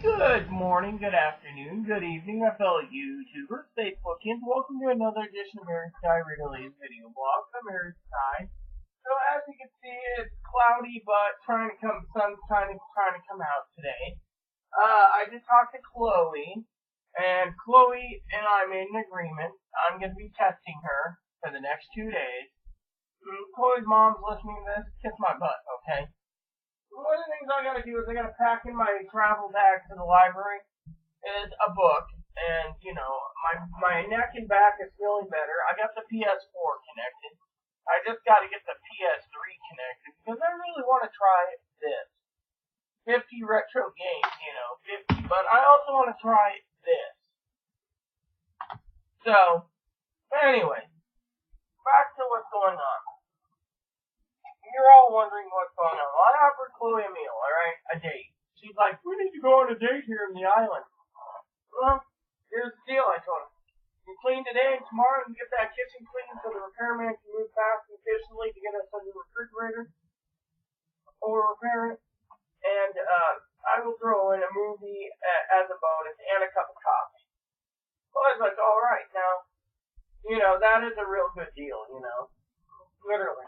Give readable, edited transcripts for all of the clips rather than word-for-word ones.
Good morning, good afternoon, good evening, my fellow YouTubers, Facebookians. Welcome to another edition of Eric Sky Riddley's video blog. I'm Eric Sky. So as you can see, it's cloudy, but sun's trying to come out today. I just talked to Chloe, and Chloe and I made an agreement. I'm going to be testing her for the next 2 days. Chloe's mom's listening to this. Kiss my butt, okay? One of the things I gotta do is I gotta pack in my travel bag to the library is a book, and my neck and back is feeling better. I got the PS4 connected. I just gotta get the PS3 connected because I really want to try this 50 retro games, 50. But I also want to try this. So anyway, back to what's going on. You're all wondering what's going on. Well, I offered Chloe a meal, alright? A date. She's like, we need to go on a date here in the island. Well, here's the deal, I told her. You clean today and tomorrow and get that kitchen clean so the repairman can move fast and efficiently to get us a new refrigerator or repair it. And I will throw in a movie as a bonus and a cup of coffee. Well, I was like, alright, now, that is a real good deal, literally.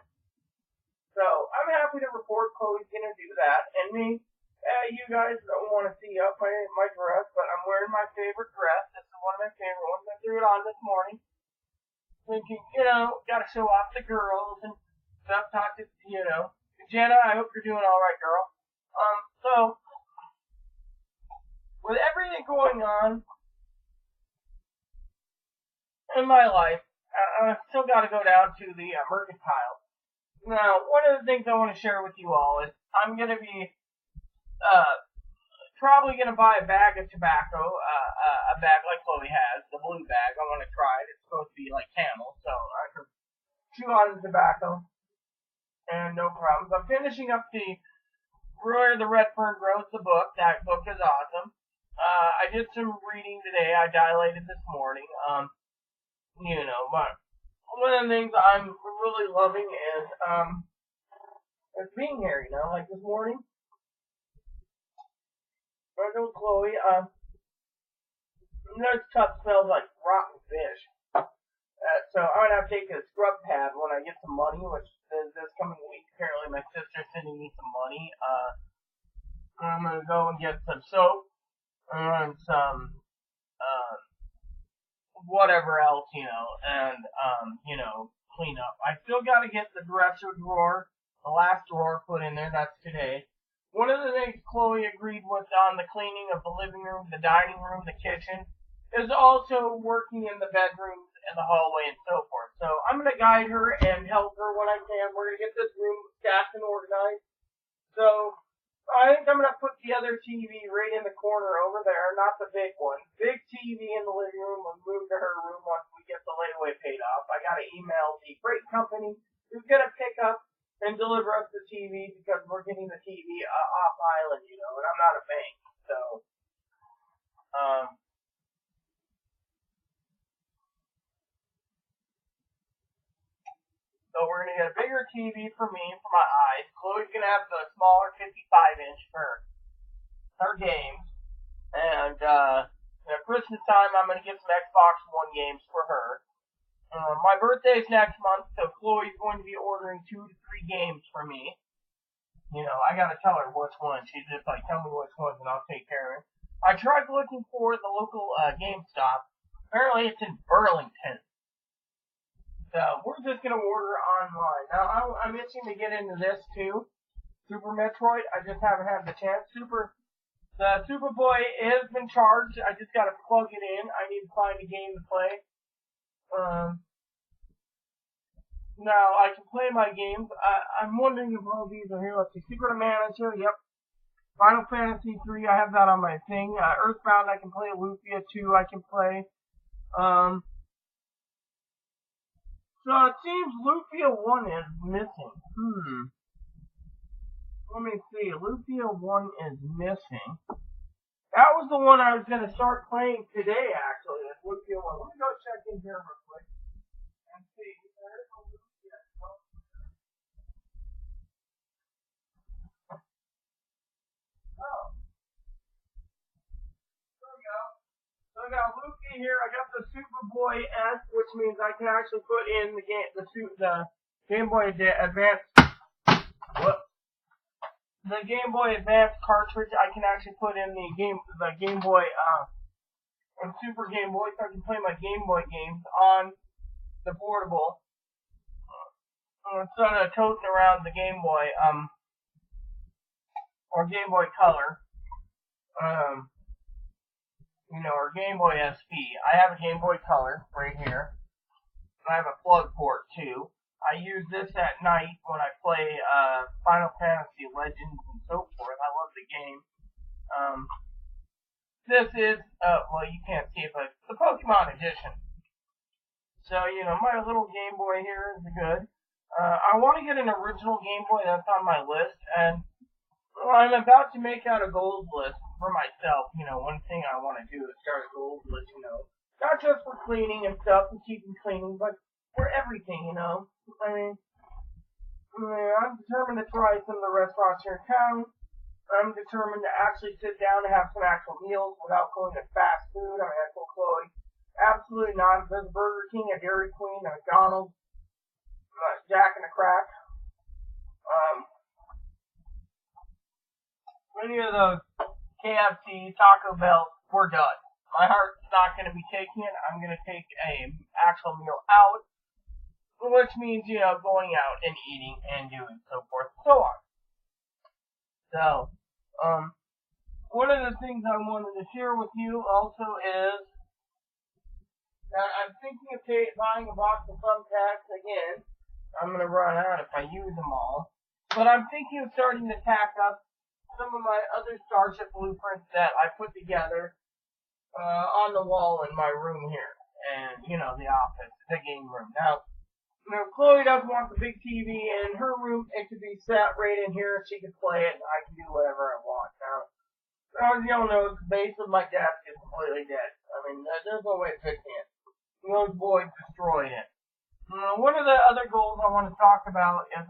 So, I'm happy to report Chloe's going to do that, and me, you guys don't want to see up my dress, but I'm wearing my favorite dress. This is one of my favorite ones. I threw it on this morning, thinking, got to show off the girls and stuff, talk to, Jenna, I hope you're doing alright, girl. So, with everything going on in my life, I still got to go down to the mercantile. Now, one of the things I want to share with you all is I'm going to be probably going to buy a bag of tobacco, a bag like Chloe has, the blue bag. I want to try it. It's supposed to be like Camel, so I can chew on the tobacco and no problems. I'm finishing up the Where the Red Fern Grows, the book. That book is awesome. I did some reading today. I dilated this morning. But one of the things I'm really loving is being here, like this morning. I told Chloe, this cup smells like rotten fish. So I'm gonna have to take a scrub pad when I get some money, which is this coming week. Apparently my sister's sending me some money. I'm gonna go and get some soap and some whatever else, and clean up. I still gotta get the dresser drawer, the last drawer put in there. That's today. One of the things Chloe agreed with on the cleaning of the living room, the dining room, the kitchen, is also working in the bedrooms and the hallway and so forth. So I'm gonna guide her and help her when I can. We're gonna get this room stacked and organized. So I think I'm going to put the other TV right in the corner over there, not the big one. Big TV in the living room will move to her room once we get the layaway paid off. I got to email the freight company who's going to pick up and deliver us the TV because we're getting the TV off island, and I'm not a bank. So we're going to get a bigger TV for me, for my eyes. Chloe's going to have the smaller 55-inch for her games. And at Christmas time, I'm going to get some Xbox One games for her. My birthday's next month, so Chloe's going to be ordering 2 to 3 games for me. I got to tell her which one. She's just like, tell me which ones and I'll take care of it. I tried looking for the local GameStop. Apparently it's in Burlington. So, we're just going to order online. Now, I'm itching to get into this, too. Super Metroid. I just haven't had the chance. The Superboy has been charged. I just got to plug it in. I need to find a game to play. Now, I can play my games. I'm wondering if all these are here. Let's see. Secret of Mana is here. Yep. Final Fantasy 3. I have that on my thing. Earthbound, I can play. Lufia 2, I can play. So it seems Lufia 1 is missing. Let me see. Lufia 1 is missing. That was the one I was going to start playing today, actually. That's Lufia 1. Let me go check in here real quick and see. There's a Lufia. Oh. I got Luffy here. I got the Superboy S, which means I can actually put in the Game Boy Advance. What? The Game Boy Advance cartridge. I can actually put in the Game Boy and Super Game Boy, so I can play my Game Boy games on the portable instead of toting around the Game Boy or Game Boy Color. Or Game Boy SP. I have a Game Boy Color right here. I have a plug port too. I use this at night when I play Final Fantasy Legends and so forth. I love the game. This is, well, you can't see it, but it's the Pokemon edition. So, my little Game Boy here is good. I want to get an original Game Boy. That's on my list, and I'm about to make out a gold list for myself. One thing I want to do is start a gold list, not just for cleaning and stuff and keeping cleaning, but for everything, I mean, I'm determined to try some of the restaurants here in town. I'm determined to actually sit down and have some actual meals without going to fast food. I mean, I told Chloe, absolutely not. If there's a Burger King, a Dairy Queen, a McDonald's, Jack and the Crack, any of those KFC, Taco Bell, we're done. My heart's not going to be taking it. I'm going to take a actual meal out, which means, going out and eating and doing so forth and so on. So, one of the things I wanted to share with you also is that I'm thinking of buying a box of thumbtacks again. I'm going to run out if I use them all. But I'm thinking of starting to tack up some of my other Starship blueprints that I put together on the wall in my room here. And, the office, the game room. Now, Chloe doesn't want the big TV in her room. It could be set right in here. She can play it, and I can do whatever I want. Now, as y'all know, the base of my desk is completely dead. I mean, there's no way of fixing it. Those boys destroyed it. One of the other goals I want to talk about is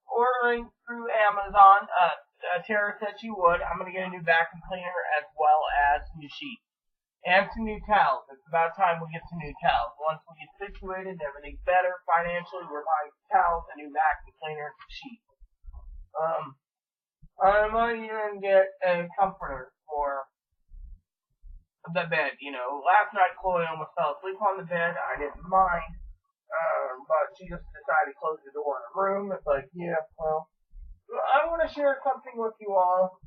ordering through Amazon. Tara said she would. I'm going to get a new vacuum cleaner as well as new sheets. And some new towels. It's about time we get some new towels. Once we get situated, everything's better financially. We're buying towels, a new vacuum cleaner, and sheets. I might even get a comforter for the bed. Last night Chloe almost fell asleep on the bed. I didn't mind. But she just decided to close the door in her room. It's like, yeah, well, I want to share something with you all.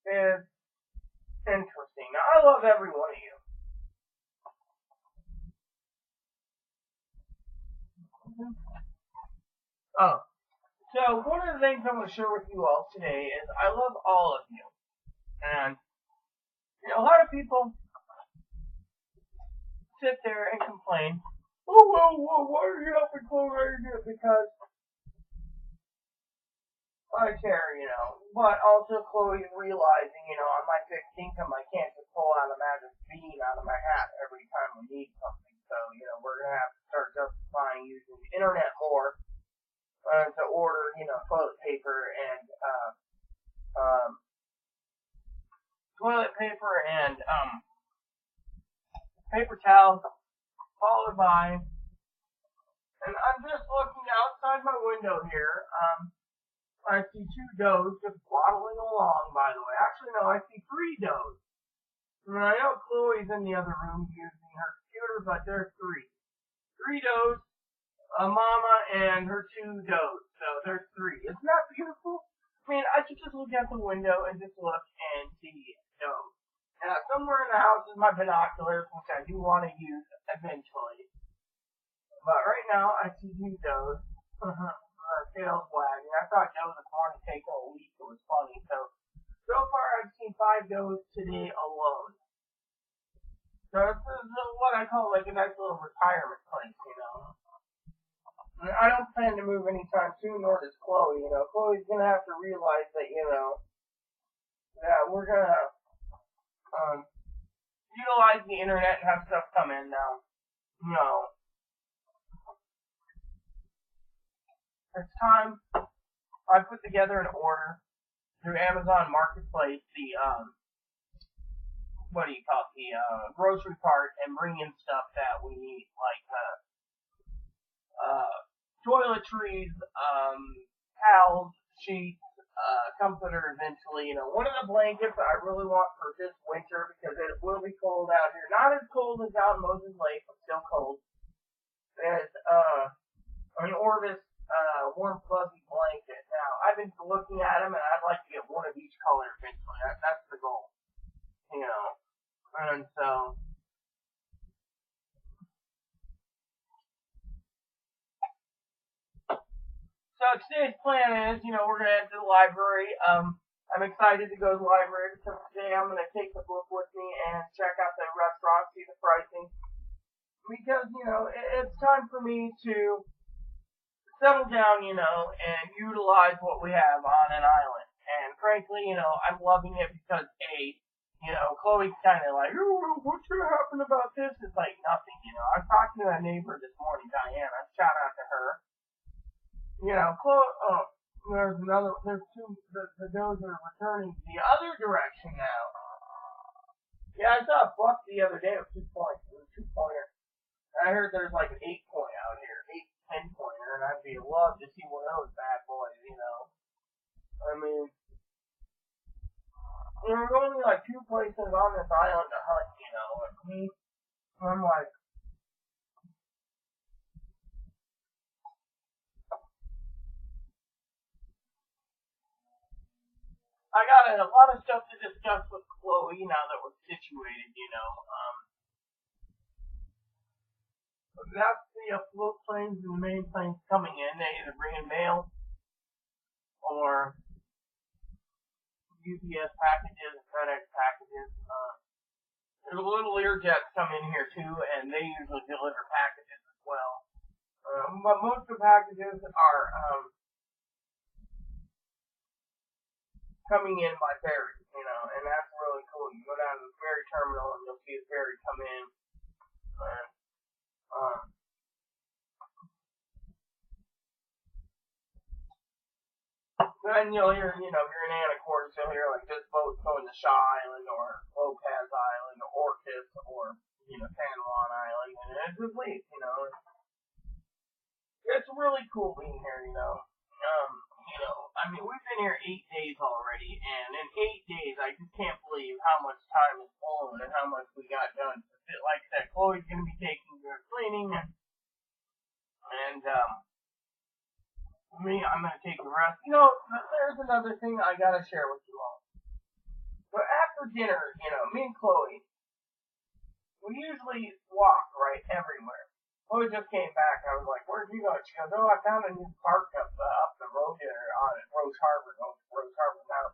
It's interesting. Now, I love every one of you. Oh, so one of the things I'm going to share with you all today is I love all of you. And, a lot of people sit there and complain, oh, well, why are you helping Chloe do it? Because I care, but also Chloe's realizing, on my fixed income, I can't just pull out a magic bean out of my hat every time we need something. So, we're going to have to start justifying using the internet more to order, toilet paper and paper towels, followed by, and I'm just looking outside my window here. I see 2 does just waddling along, by the way. Actually, no, I see 3 does. And I know Chloe's in the other room using her computer, but there's 3. 3 does, a mama, and her 2 does. So there's 3. Isn't that beautiful? I mean, I could just look out the window and just look and see does. Now, somewhere in the house is my binoculars, which I do want to use eventually. But right now, I see 2 does. Tails wagging. I thought Joe this morning take a week. It was funny. So far I've seen 5 does today alone. So this is what I call like a nice little retirement place, I don't plan to move anytime soon, nor does Chloe. Chloe's gonna have to realize that, that we're gonna utilize the internet and have stuff come in now. it's time I put together an order through Amazon Marketplace, the what do you call it, the grocery cart, and bring in stuff that we need, like toiletries, towels, sheets, comforter eventually. One of the blankets I really want for this winter because it will be cold out here. Not as cold as out in Moses Lake, but still cold. Is an Orvis warm fuzzy blanket. Now I've been looking at them, and I'd like to get one of each color eventually. That's the goal, And so today's plan is, we're gonna head to the library. I'm excited to go to the library because today I'm gonna take the book with me and check out the restaurant, see the pricing. Because, it's time for me to settle down, and utilize what we have on an island. And frankly, I'm loving it because Chloe's kind of like, oh, what's gonna happen about this? It's like nothing, I was talking to a neighbor this morning, Diana. Shout out to her. Chloe. There's two. The does are returning the other direction now. Yeah, I saw a buck the other day with 2 points. It was a 2-pointer. I heard there's like an 8-point out here, 8-10-pointer, and I'd be love to see one of those bad boys. I mean, there's only like 2 places on this island to hunt. And I'm like, I got a lot of stuff to discuss with Chloe now that we're situated. That's the float planes and the main planes coming in. They either bring in mail or UPS packages, FedEx packages. There's a little Learjets come in here too, and they usually deliver packages as well. But most of the packages are coming in by ferry, and that's really cool. You go down to the ferry terminal and you'll see a ferry come in, and then you'll hear, if you're in Anacortes, you'll hear like this boat's going to Shaw Island or Lopez Island or Orcas or San Juan Island, and it just leaves. It's really cool being here. We've been here 8 days already, and in 8 days, I just can't believe how much time has flown and how much we got done. Like I said, Chloe's going to be taking her cleaning, and me, I'm going to take the rest. There's another thing I got to share with you all. So after dinner, me and Chloe, we usually walk, right, everywhere. Chloe just came back. I was like, where'd you go? She goes, oh, I found a new park up the road here on Rose Harbor. Now,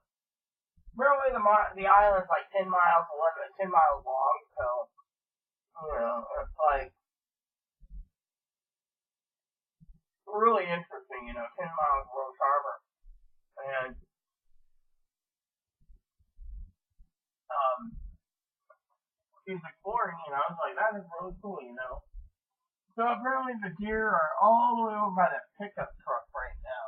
really, the island's like 10 miles long, so, it's like really interesting, 10 miles of Rose Harbor. And, she's exploring, I was like, that is really cool, So apparently the deer are all the way over by that pickup truck right now.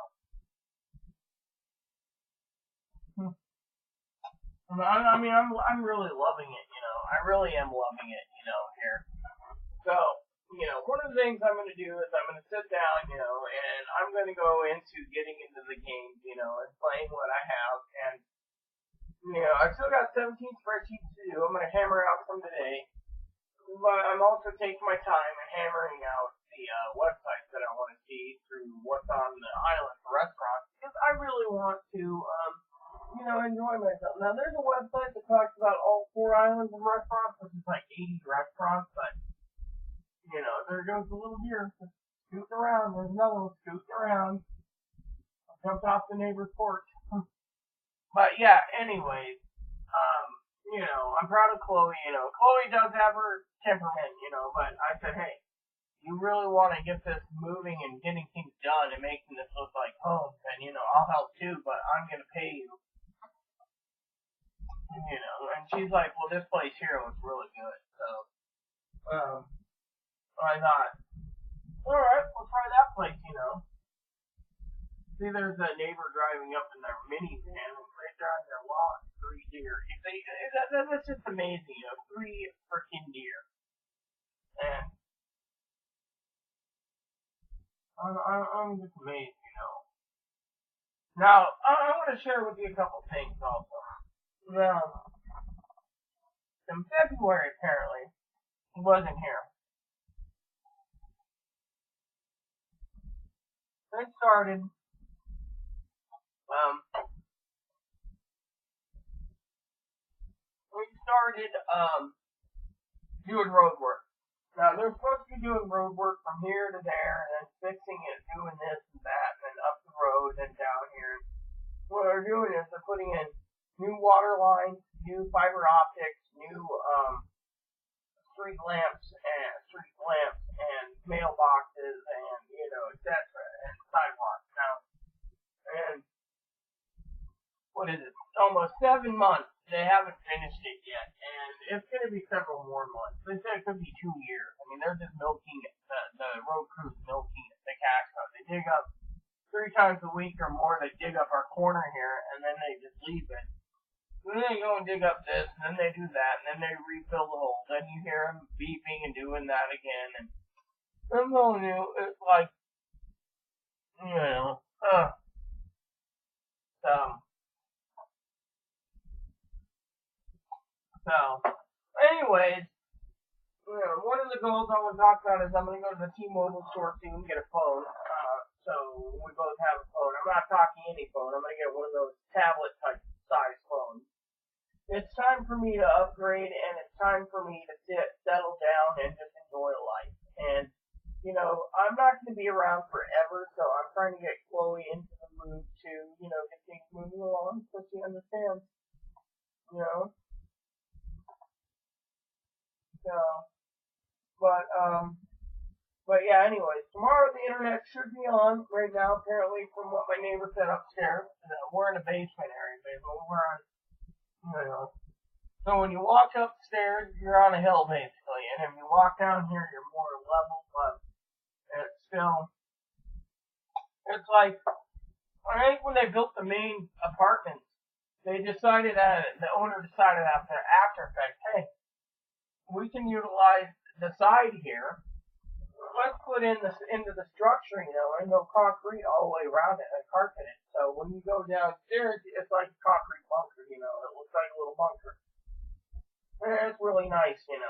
I'm really loving it, I really am loving it, here. So, one of the things I'm going to do is I'm going to sit down, and I'm going to go into getting into the game, and playing what I have. And, I've still got 17 spreadsheets to do. I'm going to hammer out some today. But I'm also taking my time and hammering out the websites that I want to see through what's on the island for restaurants because I really want to, enjoy myself. Now, there's a website that talks about all 4 islands and restaurants, which is like 80 restaurants, but, there goes the little deer scooting around. There's another one scooting around. I jumped off the neighbor's porch. But, yeah, anyways, I'm proud of Chloe, Chloe does have her temperament, but I said, hey, you really want to get this moving and getting things done and making this look like home, then, I'll help too, but I'm going to pay you. And she's like, well, this place here looks really good, so, I thought, alright, we'll try that place, see, there's a neighbor driving up in their minivan, and right there on their lawn, 3 deer. That's just amazing, 3 freaking deer. And I'm just amazed. Now, I'm going to share with you a couple things also. Now, in February, apparently, he wasn't here. They started, doing road work. Now, they're supposed to be doing road work from here to there, and then fixing it, doing this and that, and then up the road and down here. What they're doing is they're putting in new water lines, new fiber optics, new street lamps and mailboxes and etc. and sidewalks. Now, and what is it? Almost 7 months. They haven't finished it yet, and it's going to be several more months. They said it could be 2 years. I mean, they're just milking it. The road crew's milking it. The cash cow. They dig up 3 times a week or more. They dig up our corner here, and then they just leave it. Then they go and dig up this, and then they do that, and then they refill the hole. Then you hear them beeping and doing that again, and I'm telling you, it's like, So, anyways, one of the goals I want to talk about is I'm going to go to the T-Mobile store soon and get a phone. So we both have a phone. I'm not talking any phone. I'm going to get one of those tablet type size phones. It's time for me to upgrade, and it's time for me to settle down and just enjoy life. And I'm not going to be around forever, so I'm trying to get Chloe into the mood to get things moving along so she understands. So, but yeah, anyways, tomorrow the internet should be on. Right now, apparently, from what my neighbor said upstairs, we're in a basement area, but we're on, So when you walk upstairs, you're on a hill, basically, and if you walk down here, you're more level, but it's like, I think when they built the main apartments, the owner decided after effects, hey, we can utilize the side here. Let's put into the structure, and go concrete all the way around it and carpet it. So when you go downstairs, it's like a concrete bunker, it looks like a little bunker. And it's really nice, And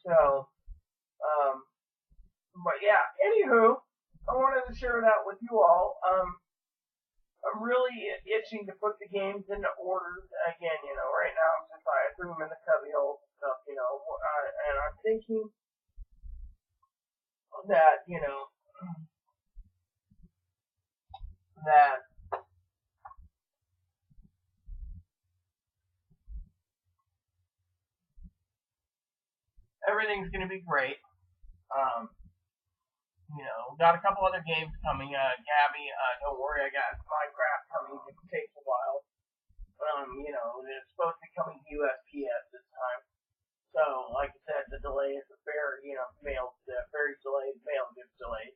so, but yeah, anywho, I wanted to share that with you all. I'm really itching to put the games into orders again, right now I threw them in the cubbyhole and stuff, and I'm thinking that, that everything's going to be great. Got a couple other games coming. Gabby, don't worry, I got Minecraft coming. It takes a while. It's supposed to be coming to USPS this time. So, like I said, the delay is very delayed, mail gets delayed.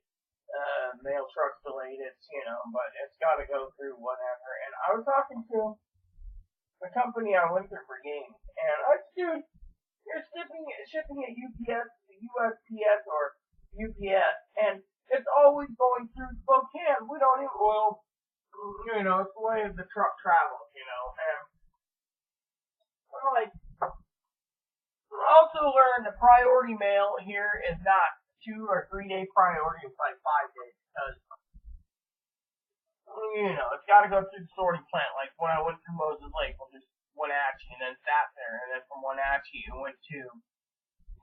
Mail truck's delayed, but it's got to go through whatever. And I was talking to the company I went through for games, and I said, dude, you're shipping at USPS or UPS, and it's always going through Spokane. We don't even, it's the way the truck travels, and I'm like, I also learned that priority mail here is not 2 or 3 day priority, it's like 5 days, because, it's got to go through the sorting plant, like when I went through Moses Lake, well, just Wenatchee, and then sat there, and then from Wenatchee, it went to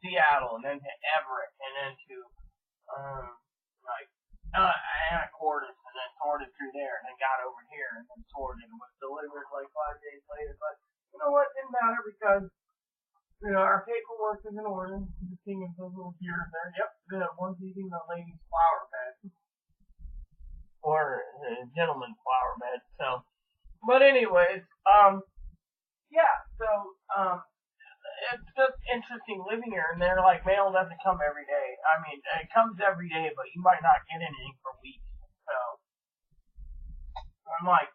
Seattle, and then to Everett, and then to, Anacortes, and then sorted through there, and then got over here, and then sorted, and was delivered like 5 days later. But you know what? Didn't matter because our paperwork is in order. Just seeing if those little gears there. Yep, the one's eating the lady's flower bed, or the gentleman's flower bed. So, but anyways, yeah. So, it's just interesting living here, and they're like, mail doesn't come every day. I mean, it comes every day, but you might not get anything for weeks. So I'm like,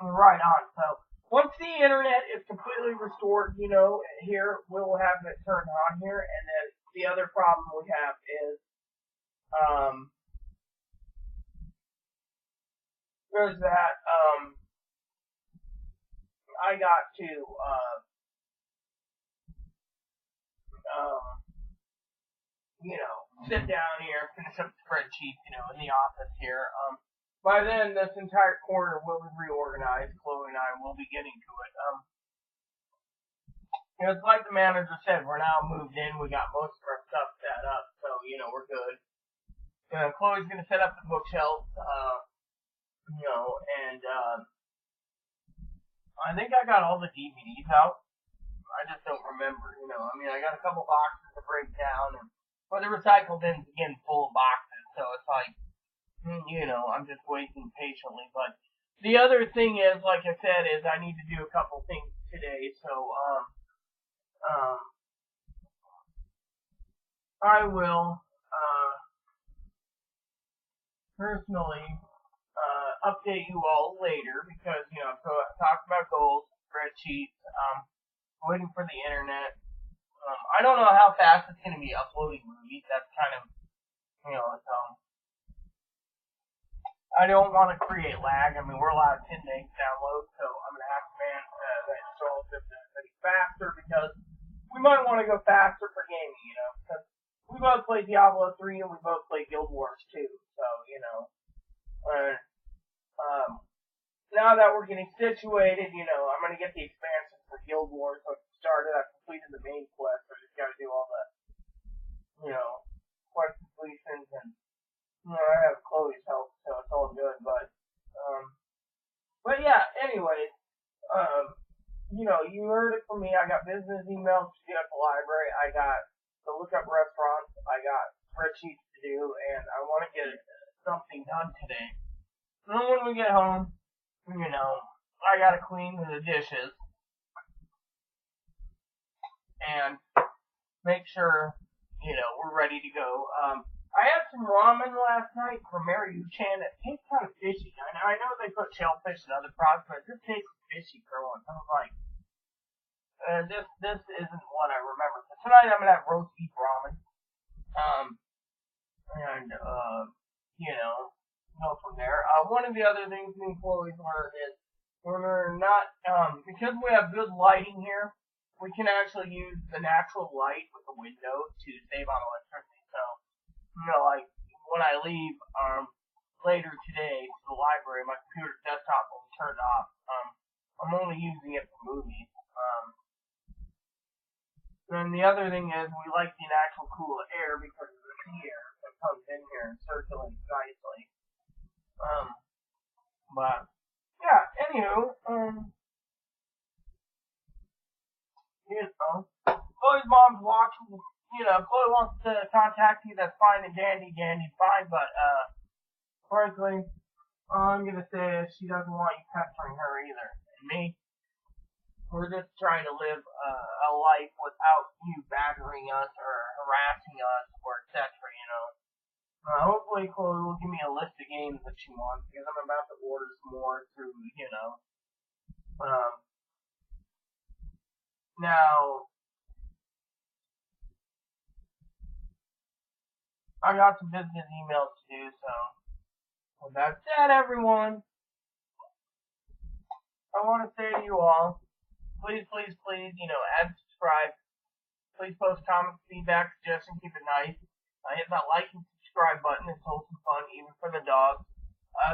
right on. So once the internet is completely restored, here we'll have it turned on here, and then the other problem we have is there's that I got to sit down here, finish up spreadsheets, in the office here. By then, this entire corner will be reorganized. Chloe and I will be getting to it. It's like the manager said, we're now moved in. We got most of our stuff set up, so we're good. Chloe's gonna set up the bookshelves, and I think I got all the DVDs out. I just don't remember, I got a couple boxes to break down, but the recycle bin's again full of boxes, so it's like, I'm just waiting patiently. But the other thing is, like I said, is I need to do a couple things today, so, I will, personally, update you all later, because, so I talked about goals, spreadsheets, waiting for the internet. I don't know how fast it's going to be uploading movies. That's kind of, it's, I don't want to create lag. I mean, we're allowed 10 days download, so I'm going to ask man that installs it to be faster, because we might want to go faster for gaming, because we both play Diablo 3 and we both play Guild Wars 2, so, now that we're getting situated, I'm going to get the expansion for Guild Wars, so I started, I've completed the main quest, so I just got to do all the, quest completions, and, I have Chloe's help, so it's all good, but yeah, anyways, you heard it from me. I got business emails to get at the library, I got to look up restaurants, I got spreadsheets to do, and I want to get something done today. And then when we get home, I gotta clean the dishes and make sure, we're ready to go. I had some ramen last night from Mary Chan. It tastes kind of fishy. I know they put shellfish and other products, but it just tastes fishy for once. I was like, this isn't what I remember. So tonight I'm gonna have roast beef ramen. And go from there. One of the other things me and Chloe's learned is we're not, because we have good lighting here, we can actually use the natural light with the window to save on electricity. So, like, when I leave, later today to the library, my computer desktop will be turned off. I'm only using it for movies. And the other thing is we like the natural cool air because of the sea air that comes in here and circulates nicely. But yeah, anywho, Chloe's mom's watching. Chloe wants to contact you. That's fine and dandy, fine. But frankly, all I'm gonna say is she doesn't want you pestering her either. And me, we're just trying to live a life without you battering us or harassing us or etc. Hopefully Chloe will give me a list of games that she wants, because I'm about to order some more through, now, I got some business emails to do, so, with that said, everyone, I want to say to you all, please, add subscribe, please post comments, feedback, suggestions, keep it nice, hit that like and subscribe button. It's wholesome fun, even for the dogs.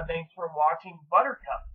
Thanks for watching Buttercup.